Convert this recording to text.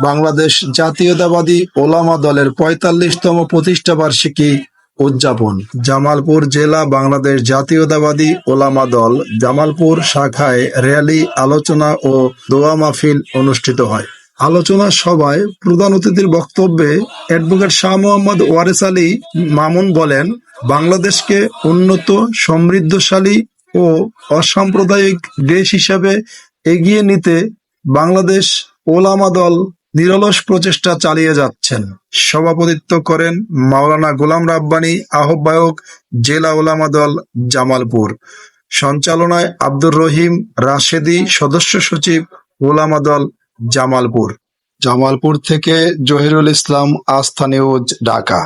বাংলাদেশ জাতীয়তাবাদী ওলামা দলের ৪৫তম প্রতিষ্ঠা বার্ষিকী উদযাপন। জামালপুর জেলা বাংলাদেশ জাতীয়তাবাদী ওলামা দল জামালপুর শাখায় র্যালি, আলোচনা ও দোয়া মাহফিল অনুষ্ঠিত হয়। আলোচনা সভায় প্রধান অতিথির বক্তব্যে অ্যাডভোকেট শাহ মোহাম্মদ ওয়ারেস আলী মামুন বলেন, বাংলাদেশকে উন্নত, সমৃদ্ধশালী ও অসাম্প্রদায়িক দেশ হিসাবে এগিয়ে নিতে বাংলাদেশ ওলামা দল নিরলস প্রচেষ্টা চালিয়ে যাচ্ছেন। সভাপতিত্ব করেন মাওলানা গোলাম রাব্বানী, আহ্বায়ক, জেলা ওলামা দল জামালপুর। সঞ্চালনায় আব্দুর রহিম রাশেদী, সদস্য সচিব, ওলামা দল জামালপুর। জামালপুর থেকে জহিরুল ইসলাম, আস্থা নিউজ, ঢাকা।